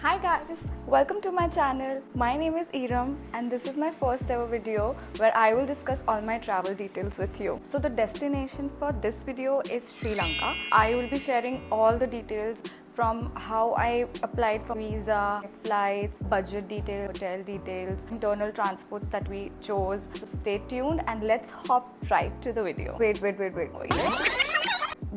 Hi guys, welcome to my channel. My name is Iram and this is my first ever video where I will discuss all my travel details with you. So the destination for this video is Sri Lanka. I will be sharing all the details from how I applied for visa, flights, budget details, hotel details, internal transports that we chose. So stay tuned and let's hop right to the video. Wait.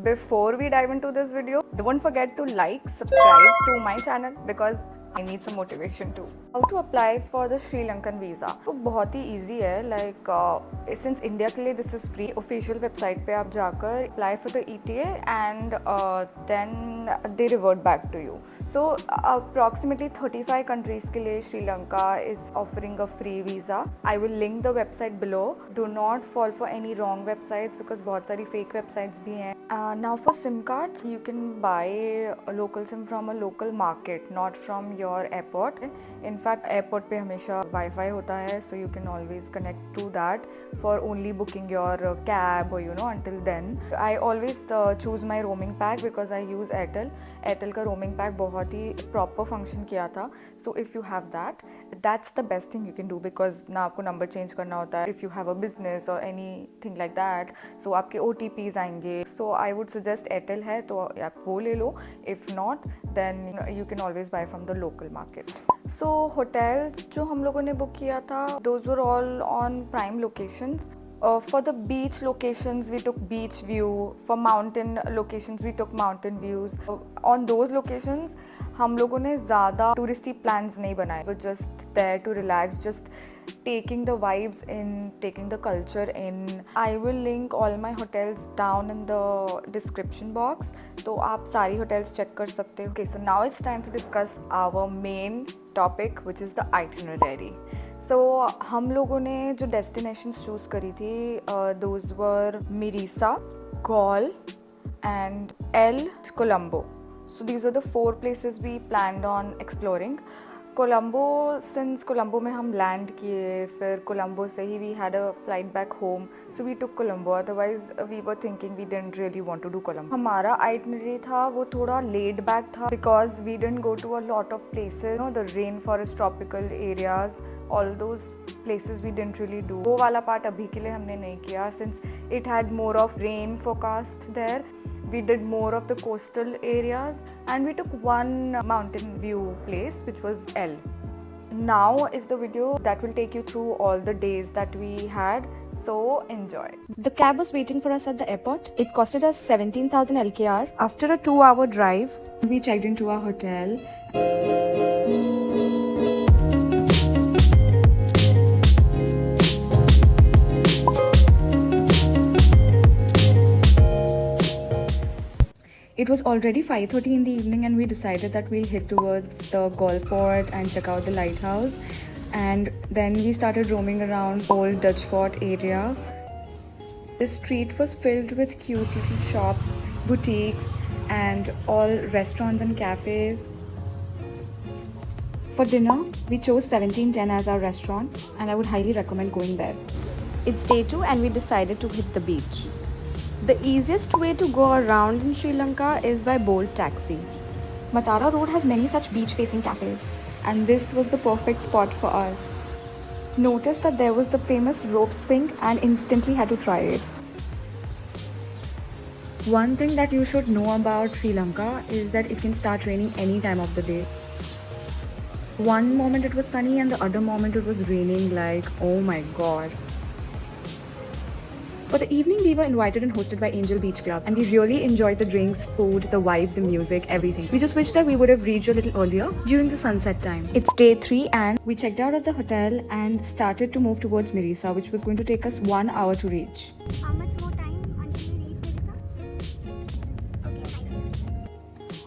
Before we dive into this video, don't forget to like, subscribe to my channel because I need some motivation too. How to apply for the Sri Lankan visa? तो बहुत ही easy है. Like since India के लिए this is free. Official website पे आप जाकर apply for the ETA and then they revert back to you. So approximately 35 countries के लिए Sri Lanka is offering a free visa. I will link the website below. Do not fall for any wrong websites because बहुत सारी fake websites भी हैं. Now for SIM cards, you can buy a local SIM from a local market, not from your airport. In fact, airport पे हमेशा Wi-Fi होता है, so you can always connect to that for only booking your cab or until then. I always choose my roaming pack because I use Airtel. Airtel का roaming pack बहुत ही proper function किया था. So if you have that, that's the best thing you can do because ना आपको number change करना होता है. If you have a business or anything like that, so आपके OTPs आएंगे. So I would suggest Airtel है तो आप वो ले लो. If not, then you can always buy from the local market. So hotels जो हम लोगों ने book किया था, those were all on prime locations. For the beach locations, we took beach view. For mountain locations, we took mountain views. On those locations, हम लोगों ने ज़्यादा touristy plans नहीं बनाए. We're just there to relax, just taking the vibes in, taking the culture in. I will link all my hotels down in the description box. तो आप सारी hotels check कर सकते हो. Okay, so now it's time to discuss our main topic, which is the itinerary. So हम लोगों ने जो destinations choose करी थी, those were Mirisa, Galle, and Colombo. So these are the 4 places we planned on exploring. Colombo, since Colombo में हम land किए, फिर Colombo से ही we had a flight back home, so we took Colombo. Otherwise we were thinking we didn't really want to do Colombo. हमारा itinerary था वो थोड़ा laid back था because we didn't go to a lot of places, the rainforest, tropical areas, all those places we didn't really do. वो वाला part अभी के लिए हमने नहीं किया since it had more of rain forecast there. We did more of the coastal areas and we took one mountain view place which was El. Now is the video that will take you through all the days that we had. So enjoy. The cab was waiting for us at the airport. It costed us 17,000 LKR. After a 2-hour drive, we checked into our hotel. It was already 5:30 in the evening and we decided that we'll head towards the golf fort and check out the lighthouse. And then we started roaming around old Dutch fort area. The street was filled with cute little shops, boutiques, and all restaurants and cafes. For dinner, we chose 1710 as our restaurant and I would highly recommend going there. It's day 2 and we decided to hit the beach. The easiest way to go around in Sri Lanka is by Bolt taxi. Matara Road has many such beach-facing cafes, and this was the perfect spot for us. Noticed that there was the famous rope swing and instantly had to try it. One thing that you should know about Sri Lanka is that it can start raining any time of the day. One moment it was sunny and the other moment it was raining like, oh my god. For the evening, we were invited and hosted by Angel Beach Club and we really enjoyed the drinks, food, the vibe, the music, everything. We just wish that we would have reached a little earlier during the sunset time. It's day 3 and we checked out at the hotel and started to move towards Mirisa, which was going to take us 1 hour to reach. How much more time until we reach Mirisa? Okay.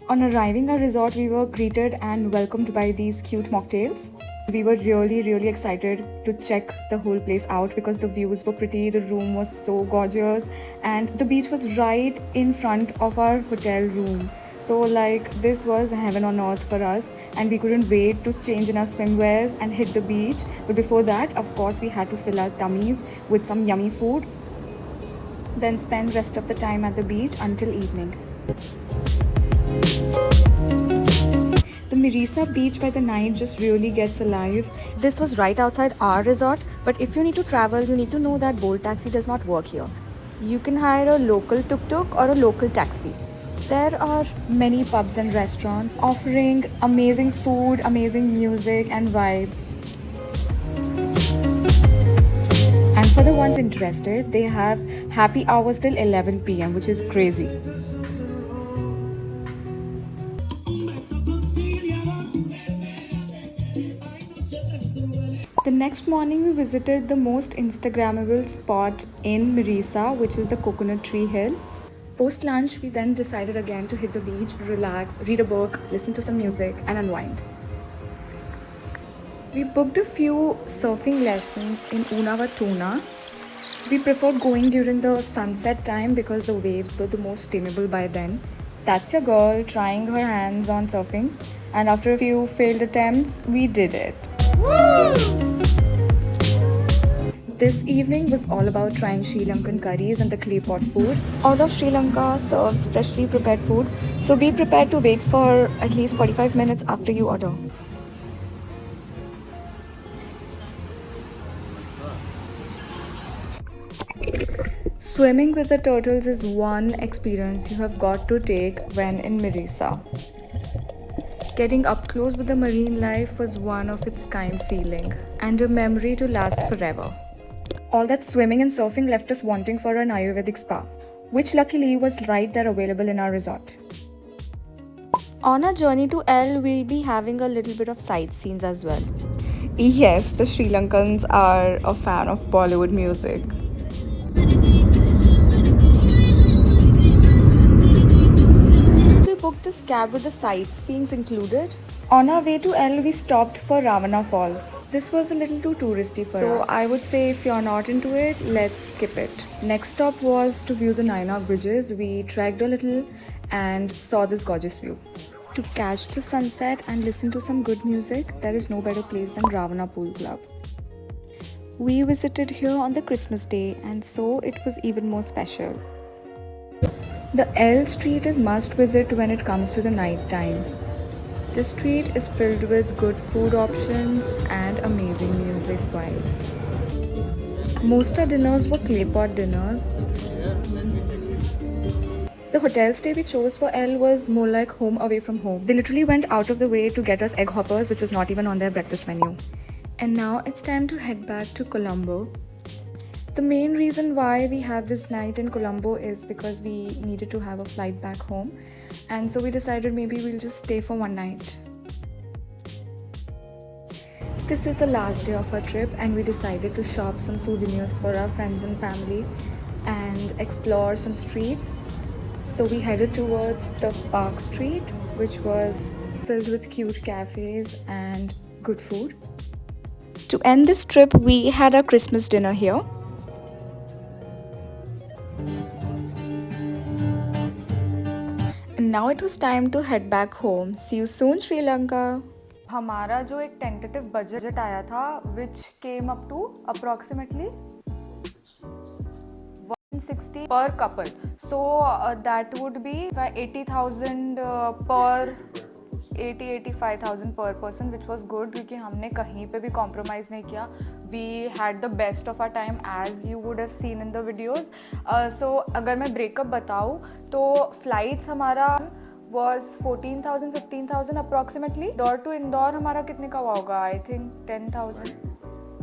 On arriving at resort, we were greeted and welcomed by these cute mocktails. We were really excited to check the whole place out because the views were pretty, the room was so gorgeous and the beach was right in front of our hotel room. So like this was heaven on earth for us and we couldn't wait to change in our swimwears and hit the beach. But before that, of course, we had to fill our tummies with some yummy food. Then spend rest of the time at the beach until evening. The Mirisa beach by the night just really gets alive. This was right outside our resort, but if you need to travel, you need to know that Bolt Taxi does not work here. You can hire a local tuk-tuk or a local taxi. There are many pubs and restaurants offering amazing food, amazing music and vibes. And for the ones interested, they have happy hours till 11 p.m., which is crazy. The next morning, we visited the most Instagrammable spot in Mirisa, which is the Coconut Tree Hill. Post lunch, we then decided again to hit the beach, relax, read a book, listen to some music, and unwind. We booked a few surfing lessons in Unawatuna. We preferred going during the sunset time because the waves were the most tameable by then. That's your girl trying her hands on surfing, and after a few failed attempts, we did it. This evening was all about trying Sri Lankan curries and the clay pot food. All of Sri Lanka serves freshly prepared food, so be prepared to wait for at least 45 minutes after you order. Swimming with the turtles is one experience you have got to take when in Mirisa. Getting up close with the marine life was one of its kind feeling and a memory to last forever. All that swimming and surfing left us wanting for an Ayurvedic spa, which luckily was right there available in our resort. On our journey to El, we'll be having a little bit of sightseeing as well. Yes, the Sri Lankans are a fan of Bollywood music. Since we booked this cab with the sightseeing included, on our way to El, we stopped for Ravana Falls. This was a little too touristy for us. So I would say if you're not into it, let's skip it. Next stop was to view the Naina bridges. We trekked a little and saw this gorgeous view. To catch the sunset and listen to some good music, there is no better place than Ravana Pool Club. We visited here on the Christmas day, and so it was even more special. The L Street is must visit when it comes to the night time. The street is filled with good food options and amazing music vibes. Most our dinners were clay pot dinners. The hotel stay we chose for L was more like home away from home. They literally went out of the way to get us egg hoppers, which was not even on their breakfast menu. And now it's time to head back to Colombo. The main reason why we have this night in Colombo is because we needed to have a flight back home, and so we decided maybe we'll just stay for one night. This is the last day of our trip, and we decided to shop some souvenirs for our friends and family and explore some streets. So we headed towards the Park Street, which was filled with cute cafes and good food. To end this trip, we had our Christmas dinner here. And now it was time to head back home. See you soon, Sri Lanka. हमारा जो एक tentative budget आया था, which came up to approximately 160 per couple. So that would be 80,000 per 80-85,000 per person, which was good क्योंकि हमने कहीं पे भी compromise नहीं किया. We had the best of our time as you would have seen in the videos. So अगर मैं breakup बताऊँ तो flights हमारा was 14,000 15,000 approximately. Indore to Indore हमारा कितने का हुआ होगा? I think 10,000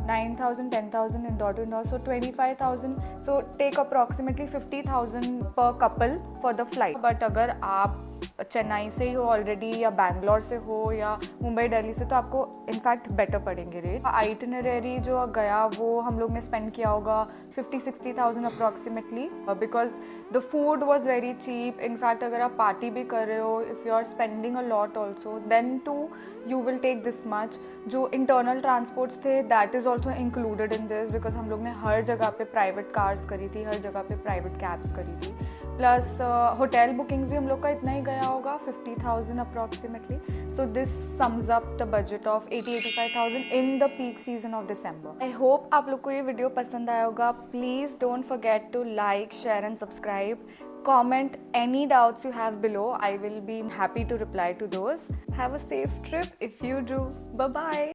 9,000 10,000 Indore to Indore, so 25,000. So take approximately 50,000 per couple for the flight. But अगर आप चेन्नई से ही हो ऑलरेडी या बैंगलोर से हो या मुंबई दिल्ली से, तो आपको इनफैक्ट बेटर पड़ेंगे रेट. आइटिनरी जो गया वो हम लोग ने स्पेंड किया होगा 50-60,000 approximately, because the food was very cheap. In fact अगर आप पार्टी भी कर रहे हो, if you are spending a lot also, then too you will take this much. जो इंटरनल ट्रांसपोर्ट्स थे that is also included in this, because हम लोग ने हर जगह पे प्राइवेट कार्स करी थी, हर जगह पे प्राइवेट कैब्स करी थी. प्लस होटल बुकिंग्स भी हम लोग का इतना ही गया होगा 50,000 approximately. So this sums up the budget of 80-85,000 in the peak season of December. I hope आप लोग को ये वीडियो पसंद आया होगा. Please don't forget to like, share and subscribe. comment any doubts you have below. I will be happy to reply to those. Have a safe trip if you do. Bye bye.